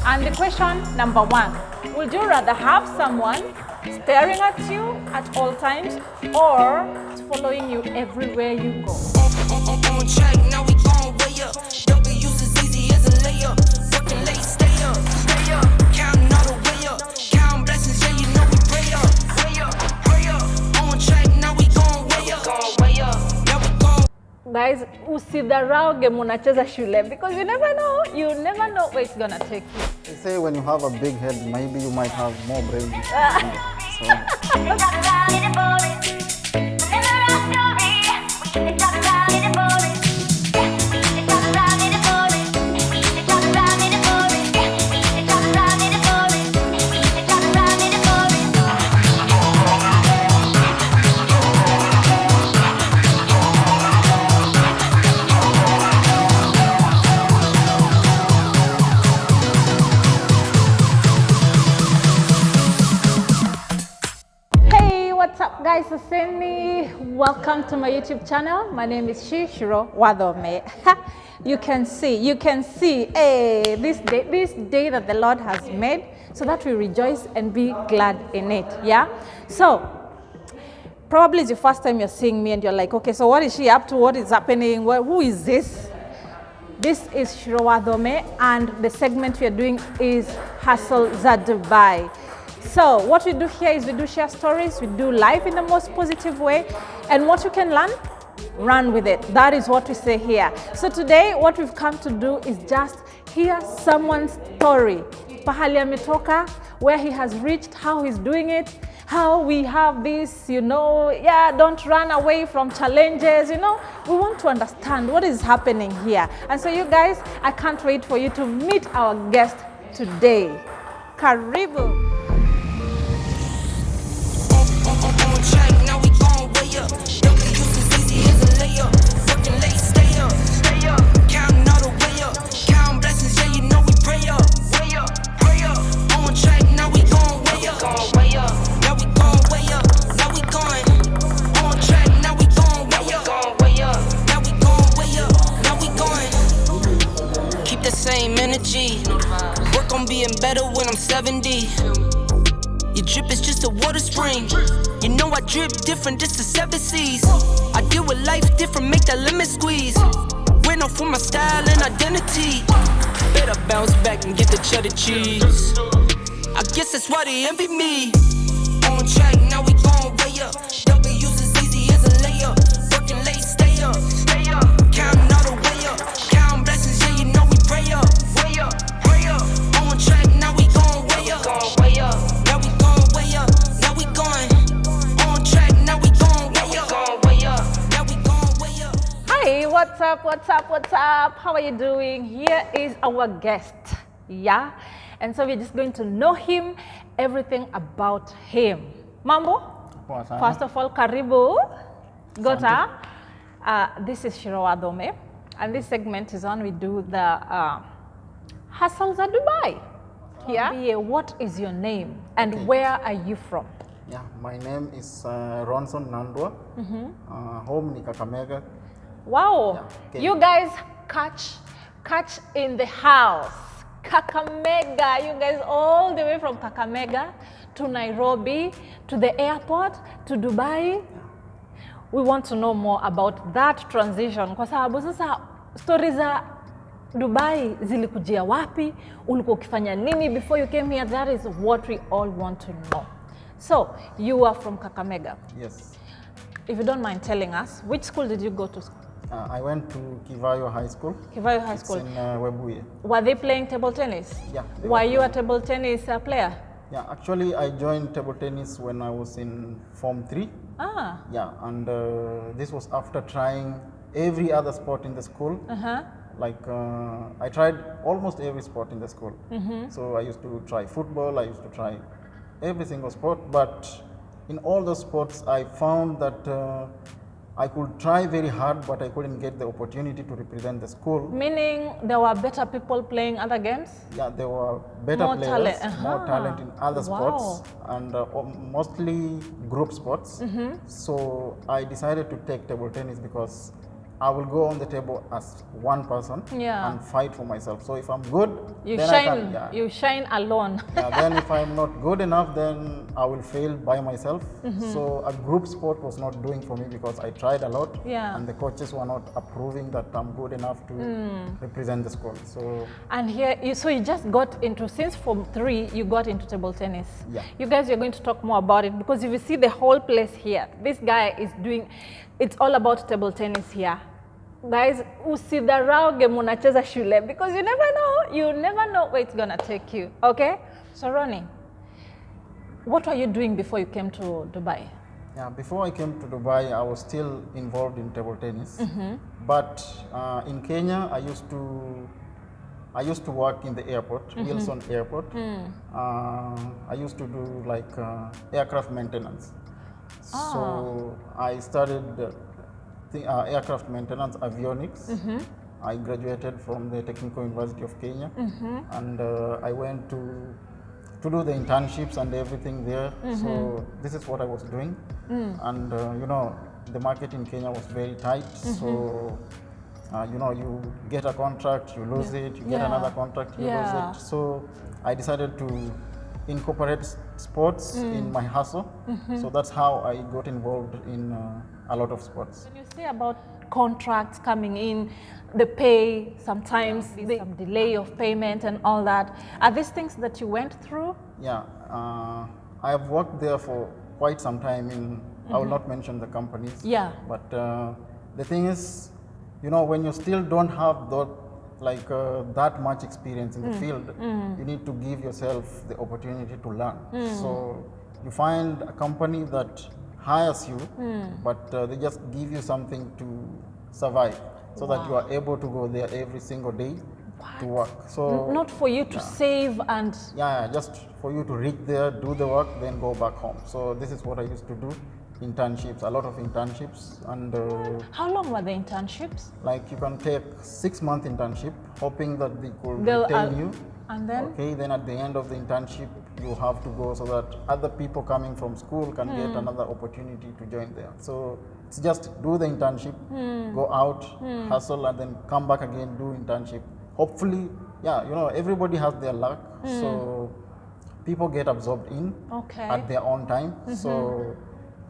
And the question number 1, would you rather have someone staring at you at all times or following you everywhere you go? On track, now we gon' way up. Double use as easy as a layup. Working late, stay up, stay up. Counting all the way up. Counting blessings, yeah, you know we pray up, way up, pray up. On track, now we gon' way up, way up. Now we gon'. Guys, usidharau game unacheza shule because you never know where it's gonna take you. They say when you have a big head, maybe you might have more brains. What's up guys, Aseni. Welcome to my YouTube channel. My name is Shiro Wadome. You can see, hey, this day that the Lord has made, so that we rejoice and be glad in it. Yeah. So probably it's the first time you're seeing me and you're like, okay, so what is she up to? What is happening? Who is this? This is Shiro Wadome, and the segment we are doing is Hustle za Dubai. So what we do here is we do share stories, we do life in the most positive way, and what you can learn, run with it. That is what we say here. So today what we've come to do is just hear someone's story. Pahali ametoka, where he has reached, how he's doing it, how we have this, don't run away from challenges, We want to understand what is happening here. And so you guys, I can't wait for you to meet our guest today. Karibu. On track, now we gon' way up. Double use as easy as a layup. Working late, stay up, stay up. Counting all the way up. Counting blessings, yeah, you know we pray up, way up, pray up. On track, now we gon' way up, way up. Now we gon' way up, now we going. On track, now we gon' way up, way up. Now we gon' way up, now we going. Keep the same energy. Work on being better when I'm 70. Your drip is just a water spring. You know I drip different, this the 7 seas. I deal with life different, make that lemon squeeze. Went off for my style and identity. Better bounce back and get the cheddar cheese. I guess that's why they envy me. On track, now we gon' way up. Double use as easy as a layup. Working late, stay up, stay up. Counting all the way up. Counting blessings, yeah, you know we pray up, way up, pray up. On track, now we gon' way up, way up. Hey, what's up? How are you doing? Here is our guest, yeah? And so we're just going to know him, everything about him. Mambo? First of all, karibu. Gota. This is Shiro Wadome, and this segment is on we do the Hustle za Dubai. Yeah? What is your name and where are you from? Yeah, my name is Ronson Nandwa. Home ni Kakamega. Wow, yeah, you guys catch in the house. Kakamega, you guys all the way from Kakamega to Nairobi, to the airport, to Dubai. We want to know more about that transition. Kwa sababu sasa stories za Dubai zilikujia wapi? Ulikuwa ukifanya nini before you came here? That is what we all want to know. So, you are from Kakamega. Yes. If you don't mind telling us, which school did you go to? I went to Kivayo High School. Kivayo High School. It's in Webuye. Were they playing table tennis? Yeah. Were you a table tennis player? Yeah, actually I joined table tennis when I was in Form 3. Ah. Yeah, and this was after trying every other sport in the school. Like I tried almost every sport in the school. So I used to try football, I used to try every single sport, but in all those sports I found that I could try very hard, but I couldn't get the opportunity to represent the school. Meaning there were better people playing other games? Yeah, there were better more players, talent. more talent in other Wow. sports, and mostly group sports. So I decided to take table tennis because I will go on the table as one person Yeah. and fight for myself. So if I'm good, You then shine. I can, yeah. You shine alone. Yeah, then if I'm not good enough, then I will fail by myself. So a group sport was not doing for me because I tried a lot, Yeah. and the coaches were not approving that I'm good enough to represent the school. So And here, so you just got into, since Form 3, you got into table tennis. Yeah. You guys are going to talk more about it, because if you see the whole place here, this guy is doing, it's all about table tennis here. Guys, usidharauge munacheza shule, because you never know where it's gonna take you, okay? So Ronnie, what were you doing before you came to Dubai? yeah, before I came to Dubai, I was still involved in table tennis. But in Kenya, I used to work in the airport, Wilson Airport. I used to do like aircraft maintenance. So I studied aircraft maintenance, avionics. I graduated from the Technical University of Kenya, and I went to do the internships and everything there. So this is what I was doing, and you know, the market in Kenya was very tight. So you know, you get a contract, you lose it, you get another contract, you lose it. So I decided to incorporate sports in my hustle. So that's how I got involved in a lot of sports. When you say about contracts coming in, the pay, sometimes some delay of payment and all that, are these things that you went through? Yeah, I have worked there for quite some time in, I will not mention the companies. Yeah. But the thing is, you know, when you still don't have that much experience in the field, you need to give yourself the opportunity to learn. So you find a company that hires you, but they just give you something to survive, so that you are able to go there every single day to work. So Not for you to save and... yeah, just for you to reach there, do the work, then go back home. So this is what I used to do. Internships, a lot of internships, and How long were the internships? like you can take 6-month internship, hoping that they could They'll, retain you. And then? Okay, then at the end of the internship, you have to go so that other people coming from school can get another opportunity to join there. So it's just do the internship, go out, hustle, and then come back again, do internship. Hopefully, yeah, you know, everybody has their luck. So people get absorbed in at their own time. So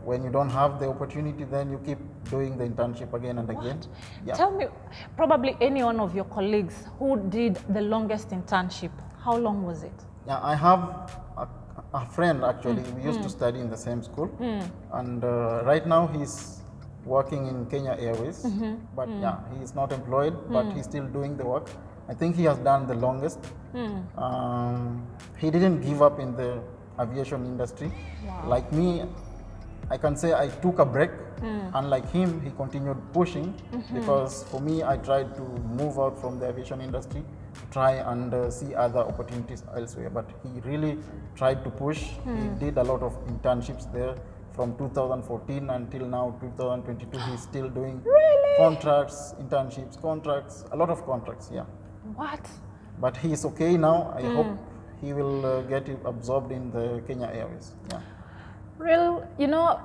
when you don't have the opportunity, then you keep doing the internship again and again. Yeah. Tell me, probably any one of your colleagues who did the longest internship, how long was it? Yeah, I have a friend actually. We used to study in the same school, and right now he's working in Kenya Airways. But yeah, he is not employed, but he's still doing the work. I think he has done the longest. He didn't give up in the aviation industry. Like me, I can say I took a break. Unlike him, he continued pushing, because for me, I tried to move out from the aviation industry, try and see other opportunities elsewhere. But he really tried to push. He did a lot of internships there from 2014 until now 2022. He's still doing contracts, internships, contracts, a lot of contracts. Yeah. What? But he is okay now. I hope he will get absorbed in the Kenya Airways. Yeah. Real, you know,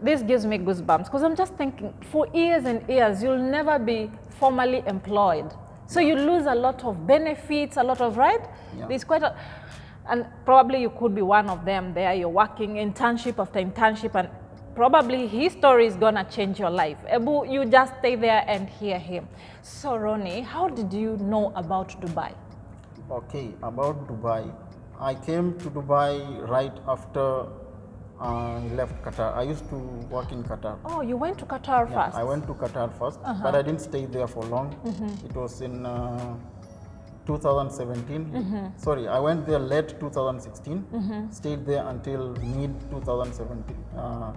this gives me goosebumps, because I'm just thinking, for years and years, you'll never be formally employed. So you lose a lot of benefits, a lot of, right? Yeah. There's quite a, and probably you could be one of them there. You're working internship after internship, and probably his story is gonna change your life. Ebu, you just stay there and hear him. So Ronnie, how did you know about Dubai? Okay, about Dubai. I came to Dubai right after I left Qatar. I used to work in Qatar. Oh, you went to Qatar Yeah, first? I went to Qatar first, but I didn't stay there for long. It was in 2017. Sorry, I went there late 2016, stayed there until mid 2017.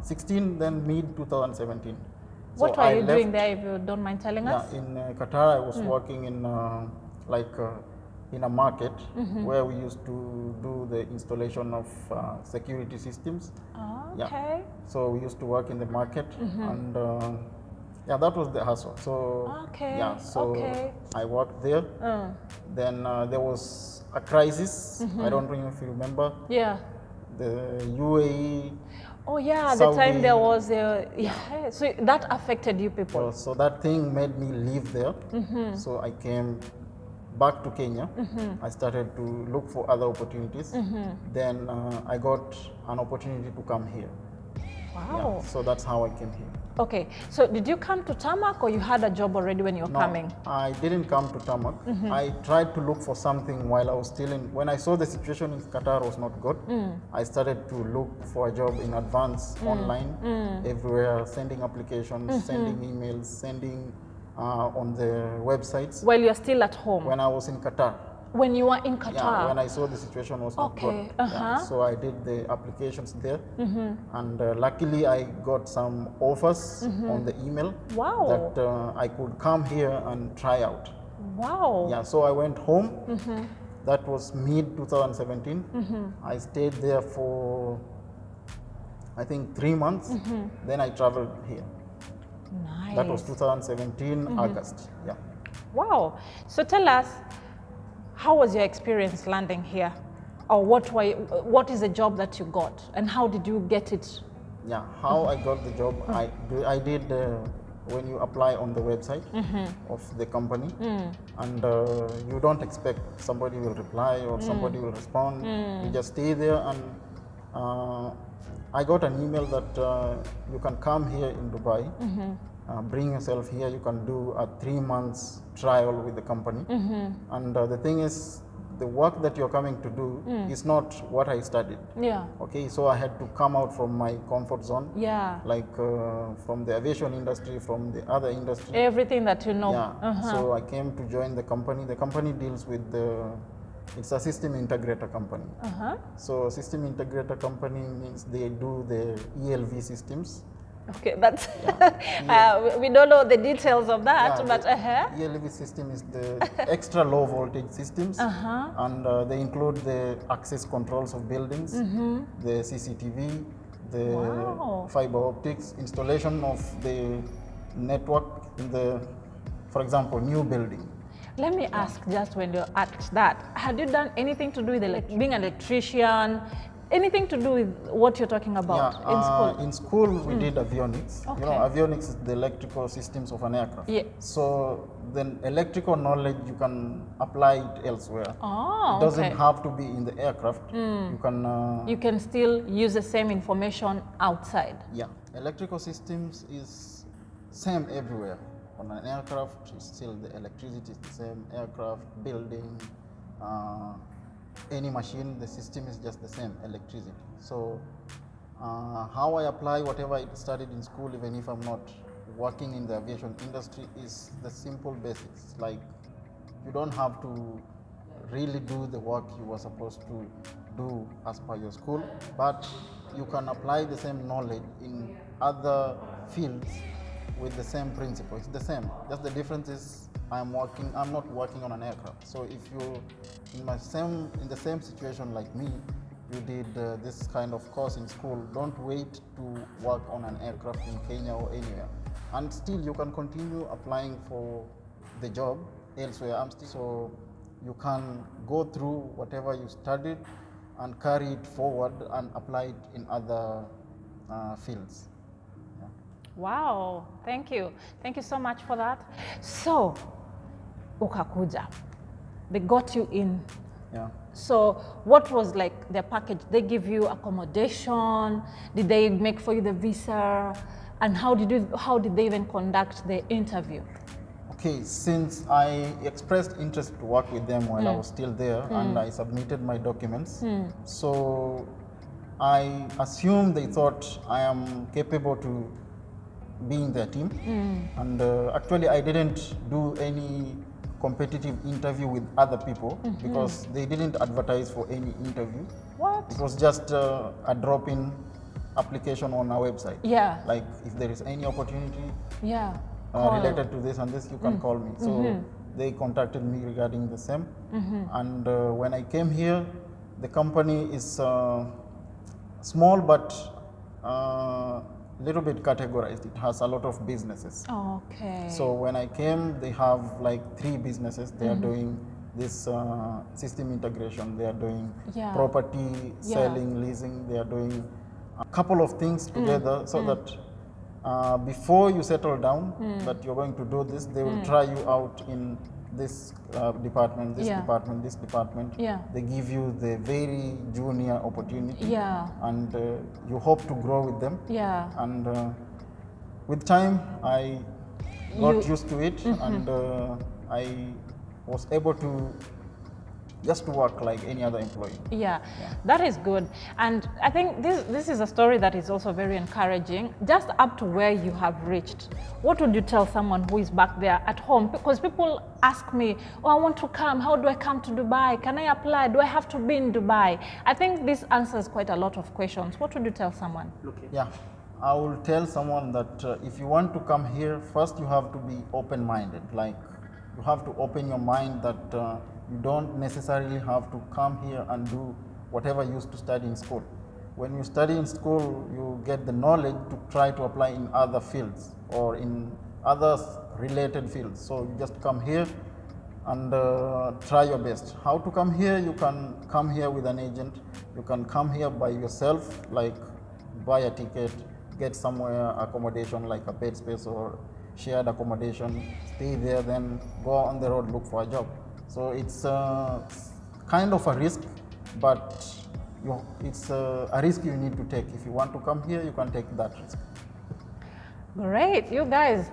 16, then mid 2017. What So were I you left, doing there, if you don't mind telling us? Yeah, in Qatar, I was working in in a market where we used to do the installation of security systems. Oh, Yeah. okay. So we used to work in the market, and yeah, that was the hustle. So Okay, yeah, so okay. I worked there. Then there was a crisis. I don't know if you remember. Yeah. The UAE Oh yeah, the time there was yeah. So that affected you people. So that thing made me leave there. So I came back to Kenya. I started to look for other opportunities. Then I got an opportunity to come here. Wow. Yeah, so that's how I came here. Okay, so did you come to Tarmac or you had a job already when you were No, coming? I didn't come to Tarmac. I tried to look for something while I was still in. When I saw the situation in Qatar was not good, I started to look for a job in advance online, everywhere, sending applications, sending emails, sending on the websites. While you're still at home? When I was in Qatar. When you were in Qatar? Yeah, when I saw the situation was not good. Yeah, so I did the applications there, and luckily I got some offers on the email that I could come here and try out. Wow. Yeah, so I went home. That was mid 2017. I stayed there for I think 3 months. Then I traveled here. Nice. That was 2017 August. Yeah. Wow. So tell us, how was your experience landing here? Or what is the job that you got and how did you get it? Yeah, how I got the job, I did when you apply on the website of the company, and you don't expect somebody will reply or somebody will respond. You just stay there, and I got an email that you can come here in Dubai, bring yourself here, you can do a 3 months trial with the company. And the thing is, the work that you're coming to do is not what I studied. Yeah. Okay, so I had to come out from my comfort zone. Yeah. Like from the aviation industry, from the other industry. Everything that you know. Yeah. So I came to join the company. The company deals with it's a system integrator company. So system integrator company means they do the ELV systems. Okay, that's we don't know the details of that, but the ELV system is the extra low voltage systems, and they include the access controls of buildings, the CCTV, the fiber optics, installation of the network in the, for example, new building. Let me ask, just when you're at that, had you done anything to do with being an electrician? Anything to do with what you're talking about in school? In school, we did avionics. Okay. You know, avionics is the electrical systems of an aircraft. Yeah. So the electrical knowledge, you can apply it elsewhere. Oh, it doesn't have to be in the aircraft. You can still use the same information outside. Yeah. Electrical systems is same everywhere. On an aircraft, it's still the electricity is the same. Aircraft, building, any machine, the system is just the same, electricity. So how I apply whatever I studied in school, even if I'm not working in the aviation industry, is the simple basics. Like, you don't have to really do the work you were supposed to do as per your school, but you can apply the same knowledge in other fields with the same principle. It's the same. Just the difference is I'm not working on an aircraft. So if you in the same situation like me, you did this kind of course in school, don't wait to work on an aircraft in Kenya or anywhere. And still you can continue applying for the job elsewhere. So you can go through whatever you studied and carry it forward and apply it in other fields. Wow, thank you. Thank you so much for that. So, ukakuja, they got you in. Yeah. So, what was like their package? They give you accommodation? Did they make for you the visa? And how did they even conduct the interview? Okay, since I expressed interest to work with them while I was still there, and I submitted my documents, so I assumed they thought I am capable to be in their team. And actually I didn't do any competitive interview with other people because they didn't advertise for any interview. What? It was just a drop-in application on our website. Yeah. Like, if there is any opportunity related to this and this, you can call me. So they contacted me regarding the same. And when I came here, the company is small but little bit categorized. It has a lot of businesses. Okay. So when I came, they have like 3 businesses. They are doing this system integration. They are doing property selling, leasing. They are doing a couple of things together so that before you settle down that you're going to do this, they will try you out in this department, this Yeah. department, this department. Yeah. They give you the very junior opportunity. Yeah. And you hope to grow with them. Yeah. And with time, I got You- used to it, and I was able to just to work like any other employee. Yeah, that is good. And I think this is a story that is also very encouraging. Just up to where you have reached, what would you tell someone who is back there at home? Because people ask me, oh, I want to come. How do I come to Dubai? Can I apply? Do I have to be in Dubai? I think this answers quite a lot of questions. What would you tell someone? Yeah, I will tell someone that if you want to come here, first you have to be open-minded. Like, you have to open your mind that you don't necessarily have to come here and do whatever you used to study in school. When you study in school, you get the knowledge to try to apply in other fields or in other related fields. So you just come here and try your best. How to come here? You can come here with an agent. You can come here by yourself, like buy a ticket, get somewhere accommodation like a bed space or shared accommodation, stay there, then go on the road, look for a job. So it's kind of a risk, but it's a risk you need to take. If you want to come here, you can take that risk. Great, you guys.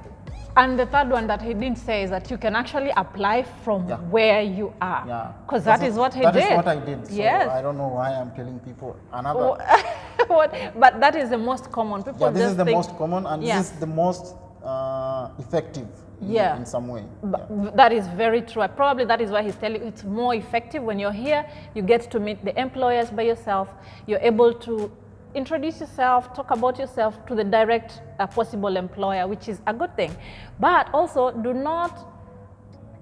And the third one that he didn't say is that you can actually apply from Yeah. where you are. Yeah, Because that is what he did. That is what I did. So yes. I don't know why I'm telling people another. But that is the most common. People Yeah, this just is the think, most common, and Yeah. this is the most effective Yeah. in some way. That is very true. Probably that is why he's telling you it's more effective when you're here. You get to meet the employers by yourself. You're able to introduce yourself, talk about yourself to the direct possible employer, which is a good thing. But also do not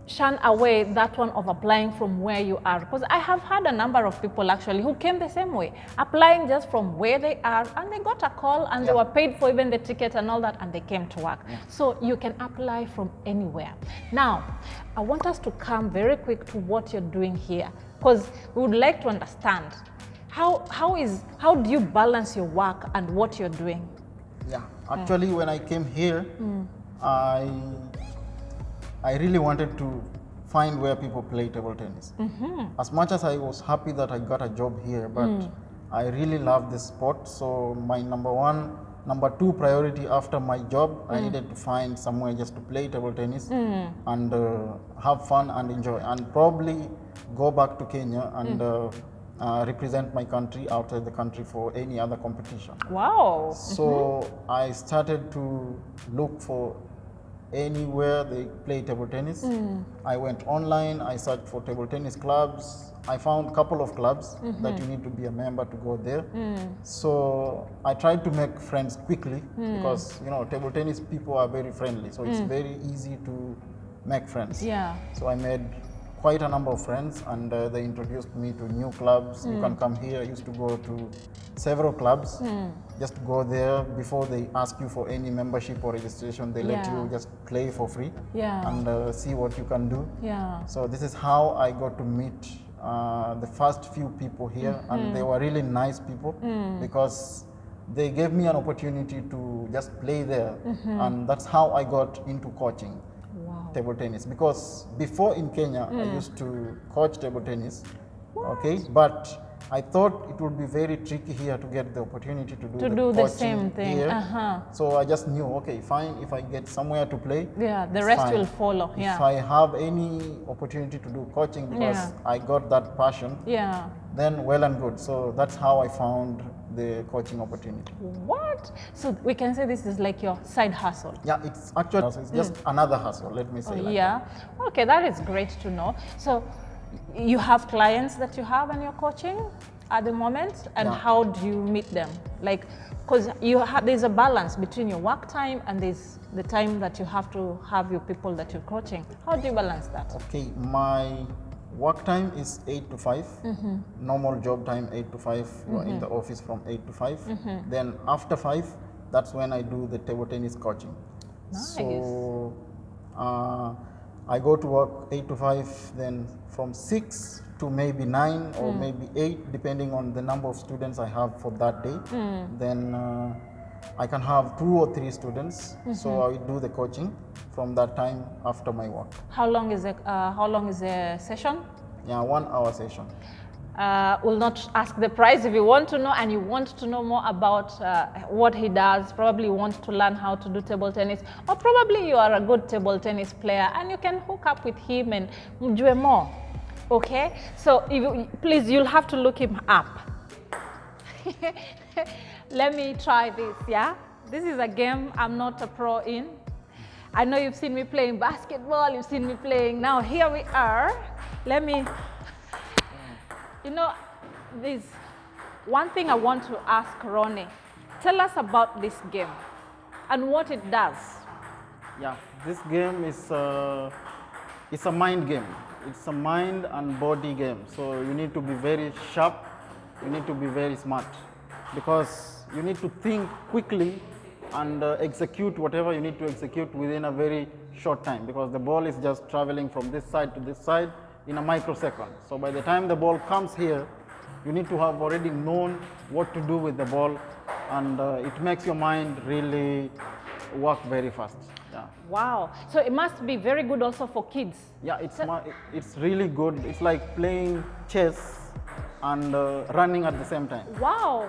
shun away that one of applying from where you are. Because I have had a number of people actually who came the same way, applying just from where they are, and they got a call and they were paid for even the ticket and all that, and they came to work. So you can apply from anywhere. Now, I want us to come very quick to what you're doing here, because we would like to understand how do you balance your work and what you're doing? Yeah, actually, when I came here, I really wanted to find where people play table tennis. As much as I was happy that I got a job here, but I really love this sport. So my number two priority after my job, I needed to find somewhere just to play table tennis and have fun and enjoy, and probably go back to Kenya and represent my country outside the country for any other competition. Wow. So I started to look for anywhere they play table tennis. I went online, I searched for table tennis clubs. I found a couple of clubs that you need to be a member to go there. So I tried to make friends quickly because, you know, table tennis people are very friendly. So it's very easy to make friends. Yeah. So I made quite a number of friends, and they introduced me to new clubs. You can come here. I used to go to several clubs. Just go there before they ask you for any membership or registration. They let you just play for free and see what you can do. Yeah. So this is how I got to meet the first few people here, and they were really nice people because they gave me an opportunity to just play there, and that's how I got into coaching table tennis. Because before in Kenya, I used to coach table tennis, okay, but I thought it would be very tricky here to get the opportunity to do the coaching same thing. here. So I just knew, okay, fine, if I get somewhere to play, the rest will follow. If I have any opportunity to do coaching because I got that passion, then well and good. So that's how I found the coaching opportunity. What? So we can say this is like your side hustle. Yeah, it's actually it's just another hustle, let me say. That. Okay, that is great to know. So you have clients that you have and you're coaching at the moment, and how do you meet them? Like, because there's a balance between your work time and there's the time that you have to have your people that you're coaching. How do you balance that? Okay, my work time is 8 to 5. Normal job time 8 to 5. You're in the office from 8 to 5. Then after 5, that's when I do the table tennis coaching. Nice. So I go to work 8 to 5. Then from 6 to maybe 9 or maybe 8, depending on the number of students I have for that day. Then I can have 2 or 3 students. So I do the coaching from that time after my work. How long is the session? Yeah, 1 hour session. Will not ask the price. If you want to know and you want to know more about what he does, probably you want to learn how to do table tennis, or probably you are a good table tennis player and you can hook up with him and mjue more. Okay, so please, you'll have to look him up. Let me try this. Yeah, this is a game I'm not a pro in. I know you've seen me playing basketball, you've seen me playing. Now here we are. Let me, you know, this one thing I want to ask Ronnie. Tell us about this game and what it does. Yeah, this game is it's a mind game. It's a mind and body game. So you need to be very sharp. You need to be very smart, because you need to think quickly and execute whatever you need to execute within a very short time, because the ball is just traveling from this side to this side in a microsecond. So by the time the ball comes here, you need to have already known what to do with the ball, and it makes your mind really work very fast. Yeah. Wow, so it must be very good also for kids. Yeah, it's really good. It's like playing chess and running at the same time. Wow,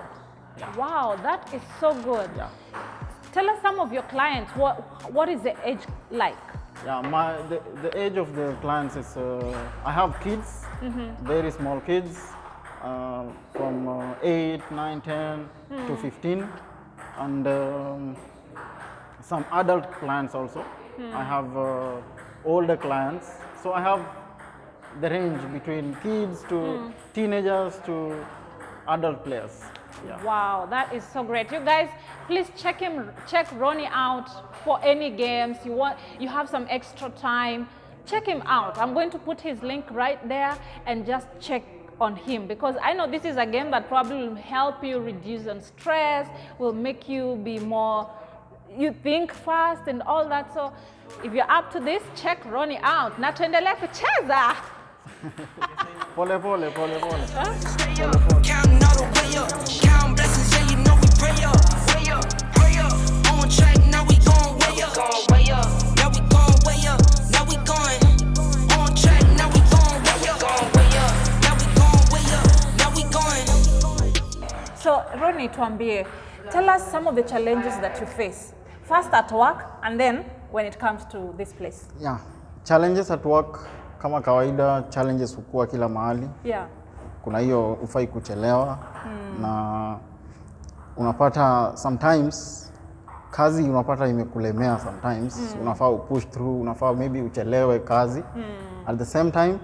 wow, that is so good. Yeah. Tell us some of your clients. What is the age like? Yeah, the age of the clients is, I have kids, very small kids, from 8, 9, 10 to 15, and some adult clients also. I have older clients. So I have the range between kids to teenagers to adult players. Yeah. Wow, that is so great. You guys, please check Ronnie out for any games. You have some extra time, check him out. I'm going to put his link right there and just check on him, because I know this is a game that probably will help you reduce on stress, will make you be more, you think fast and all that. So if you're up to this, check Ronnie out. Na tuendelee kucheza. Pole pole, pole pole. Counting all the way up, counting blessings, yeah, you know we pray up, way up, pray up. On track, now we going way up, way up. Now we going way up, now we going on track, now we going way up, way up. Now we going way up, now we going. So Ronnie, tuambie, tell us some of the challenges that you face, first at work and then when it comes to this place. Yeah, challenges at work kama kawaida, challenges hukua kila mahali. Yeah. Kuna hiyo ufai kuchelewa, na unapata sometimes kazi unapata imekulemea sometimes, unafaa push through, unafaa maybe uchelewe kazi. At the same time,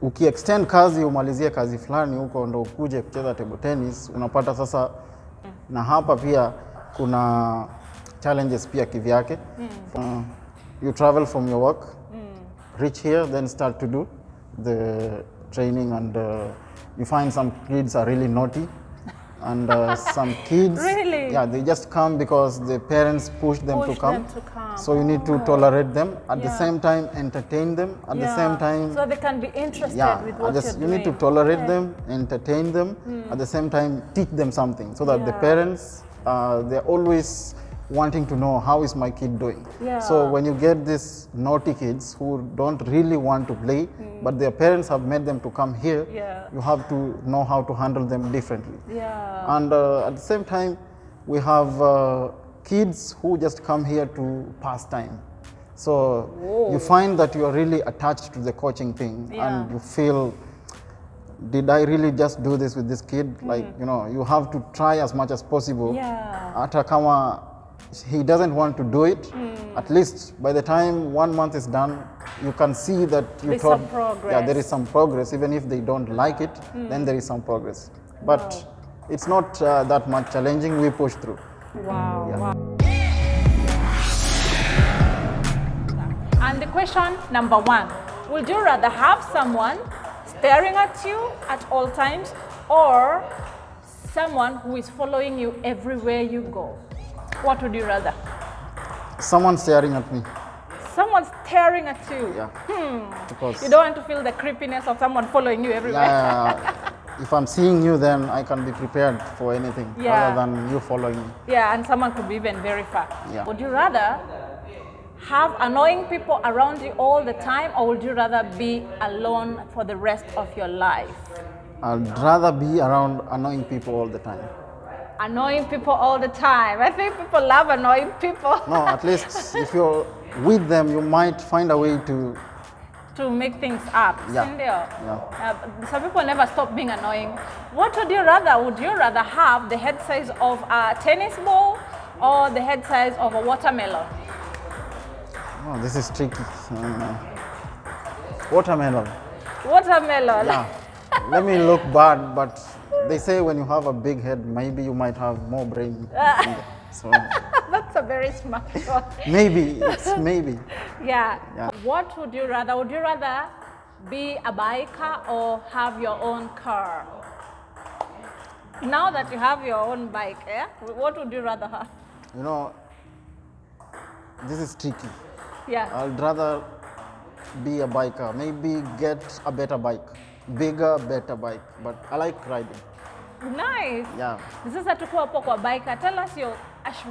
ukiextend kazi umalizie kazi fulani huko ndo ukuje kucheza table tennis, unapata sasa na hapa pia kuna challenges pia kivyake. You travel from your work, reach here, then start to do the training, and you find some kids are really naughty, and some kids, Really? yeah, they just come because the parents push them to come. come. So you need to tolerate them, at the same time entertain them, at the same time, so they can be interested yeah, with what you're you need to doing. tolerate them, entertain them, at the same time teach them something, so that the parents, they're always wanting to know how is my kid doing. Yeah. So when you get these naughty kids who don't really want to play, but their parents have made them to come here, you have to know how to handle them differently. Yeah. And at the same time, we have kids who just come here to pass time. So you find that you are really attached to the coaching thing, and you feel, did I really just do this with this kid? Like, you know, you have to try as much as possible. Yeah. Hata kama he doesn't want to do it, at least by the time 1 month is done, you can see that you There's thought, some progress. yeah, there is some progress. Even if they don't like it, then there is some progress. But it's not that much challenging. We push through. Wow. Yeah. Wow. And the question number 1, would you rather have someone staring at you at all times, or someone who is following you everywhere you go? What would you rather? Someone staring at me. Someone staring at you. Yeah. Because You don't want to feel the creepiness of someone following you everywhere. if I'm seeing you, then I can be prepared for anything Yeah. other than you following me. Yeah, and someone could be even very far. Yeah. Would you rather have annoying people around you all the time, or would you rather be alone for the rest of your life? I'd rather be around annoying people all the time. Annoying people all the time. I think people love annoying people. No, at least if you're with them, you might find a way to. To make things up. Yeah. Cindy. Yeah. Some people never stop being annoying. What would you rather? Would you rather have the head size of a tennis ball or the head size of a watermelon? Oh, this is tricky. Watermelon. Watermelon. Yeah. Let me look bad, but they say when you have a big head, maybe you might have more brain. So That's a very smart one. maybe, it's maybe. Yeah. Yeah. What would you rather? Would you rather be a biker or have your own car? Now that you have your own bike, what would you rather have? You know, this is tricky. Yeah. I'd rather be a biker, maybe get a better bike, bigger, better bike, but I like riding. Nice. Yeah. Sasa tuko hapo kwa biker. Tell us your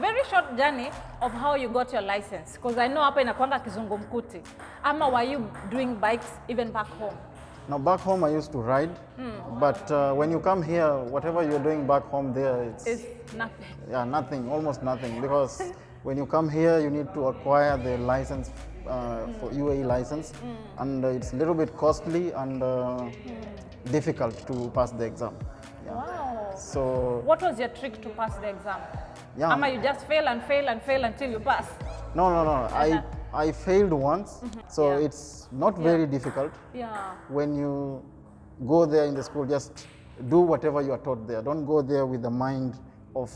very short journey of how you got your license, because I know hapa inakwanga kizungumkuti. Ama were you doing bikes even back home? Now back home I used to ride, but when you come here, whatever you're doing back home there, It's nothing. yeah, nothing, almost nothing, because when you come here, you need to acquire the license for UAE license, and it's a little bit costly and difficult to pass the exam. Yeah. Wow. So What was your trick to pass the exam? yeah, Ama you just fail and fail and fail until you pass? no, I failed once, so Yeah. it's not very difficult. Yeah. When you go there in the school, just do whatever you are taught there. Don't go there with the mind of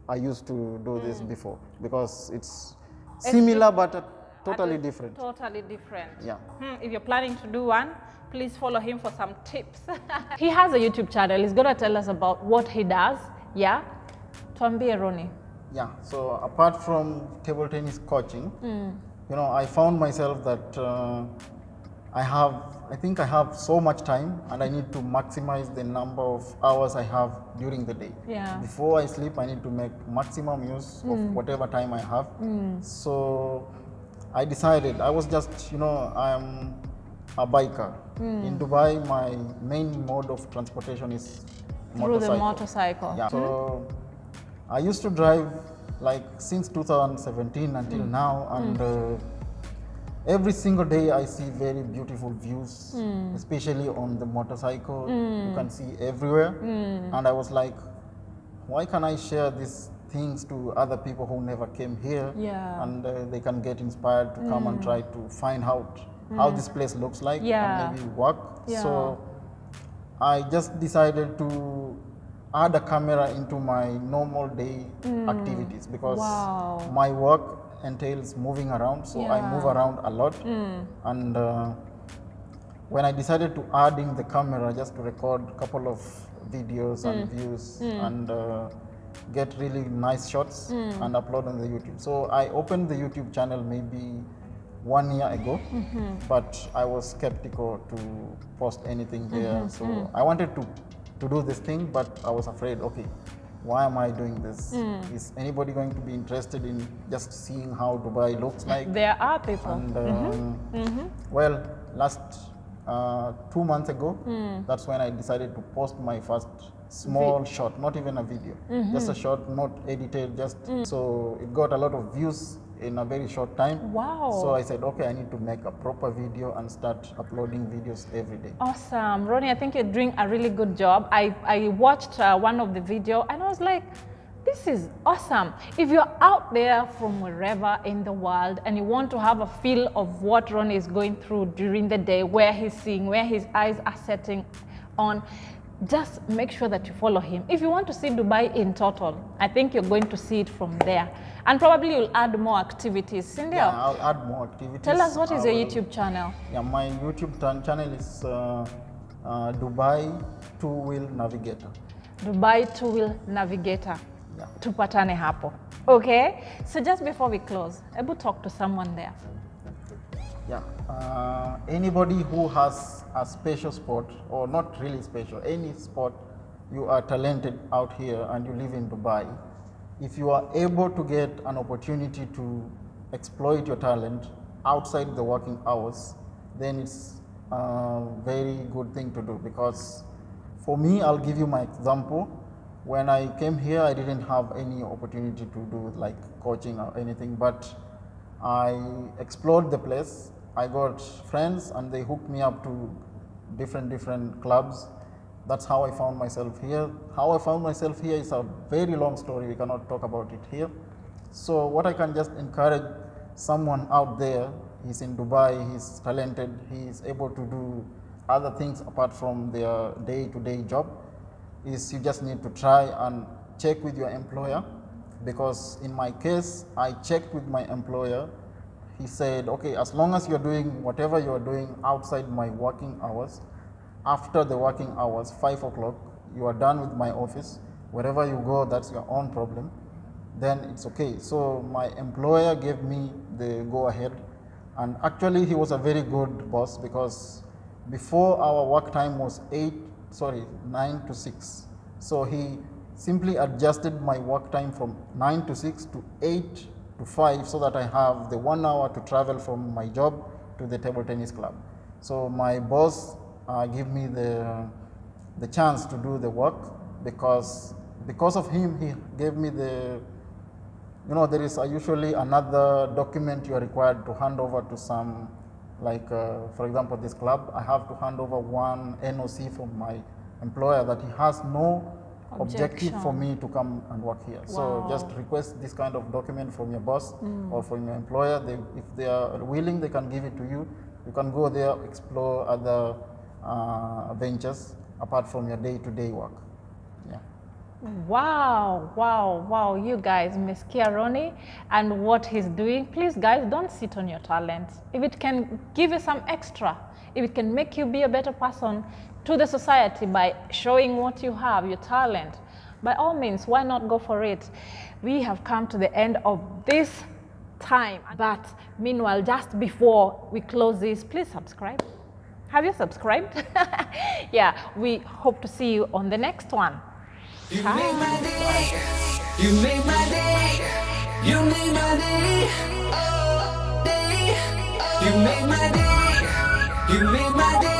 I used to do this before, because it's similar but totally different. Totally different. Yeah. If you're planning to do one, please follow him for some tips. He has a YouTube channel. He's going to tell us about what he does. Yeah. Tuambie Ronnie. Yeah, so apart from table tennis coaching, you know, I found myself that I think I have so much time and I need to maximize the number of hours I have during the day. Yeah. Before I sleep, I need to make maximum use of whatever time I have. So I decided, I was just, you know, I'm a biker. In Dubai, my main mode of transportation is Through the motorcycle. Yeah. So I used to drive like since 2017 until now, and every single day I see very beautiful views, especially on the motorcycle. You can see everywhere. And I was like, why can't I share these things to other people who never came here? Yeah. And they can get inspired to come and try to find out how this place looks like Yeah. and maybe work. Yeah. So I just decided to add a camera into my normal day activities, because Wow. my work entails moving around, so I Yeah. move around a lot. And when I decided to add in the camera just to record a couple of videos and views and get really nice shots and upload on the YouTube. So I opened the YouTube channel maybe 1 year ago, but I was skeptical to post anything there. So I wanted to do this thing, but I was afraid, okay, why am I doing this? Is anybody going to be interested in just seeing how Dubai looks like? There are people. And well, last 2 months ago, that's when I decided to post my first small shot, not even a video, just a short, not edited, just so it got a lot of views in a very short time. Wow. So I said, okay, I need to make a proper video and start uploading videos every day. Awesome. Ronnie, I think you're doing a really good job. I watched one of the video and I was like, this is awesome. If you're out there from wherever in the world and you want to have a feel of what Ronnie is going through during the day, where he's seeing, where his eyes are setting on, just make sure that you follow him. If you want to see Dubai in total, I think you're going to see it from there. And probably you'll add more activities. Cindy, Yeah, I'll add more activities. tell us what is I your will- YouTube channel? Yeah, my YouTube channel is Dubai Two-Wheel Navigator. Dubai Two-Wheel Navigator. Yeah. Tupatane hapo. Okay? So just before we close, able talk to someone there. Yeah. Anybody who has a special sport, or not really special, any sport, you are talented out here and you live in Dubai, if you are able to get an opportunity to exploit your talent outside the working hours, then it's a very good thing to do. Because for me, I'll give you my example. When I came here, I didn't have any opportunity to do like coaching or anything, but I explored the place. I got friends and they hooked me up to different clubs. That's how I found myself here. How I found myself here is a very long story. We cannot talk about it here. So what I can just encourage someone out there, he's in Dubai, he's talented, he's able to do other things apart from their day-to-day job, is you just need to try and check with your employer. Because in my case, I checked with my employer. He said, okay, as long as you're doing whatever you're doing outside my working hours, after the working hours, 5 o'clock, you are done with my office. Wherever you go, that's your own problem. Then it's okay. So my employer gave me the go ahead. And actually, he was a very good boss, because before our work time was 9 to 6. So he simply adjusted my work time from 9 to 6 to 8 to 5, so that I have the 1 hour to travel from my job to the table tennis club. So my boss gave me the chance to do the work, because of him, he gave me the, there is usually another document you are required to hand over to some, like for example, this club, I have to hand over one NOC from my employer that he has no objective for me to come and work here. Wow. So just request this kind of document from your boss or from your employer. If they are willing, they can give it to you. You can go there, explore other ventures apart from your day-to-day work. Yeah. Wow, wow, wow, you guys, Meskia Ronnie and what he's doing. Please guys, don't sit on your talent. If it can give you some extra, if it can make you be a better person to the society by showing what you have, your talent, by all means, why not go for it? We have come to the end of this time, but meanwhile, just before we close this, please subscribe. Have you subscribed? Yeah, we hope to see you on the next one. You make my day, you make my day, you make my day, oh, day. You make my day, you make my day.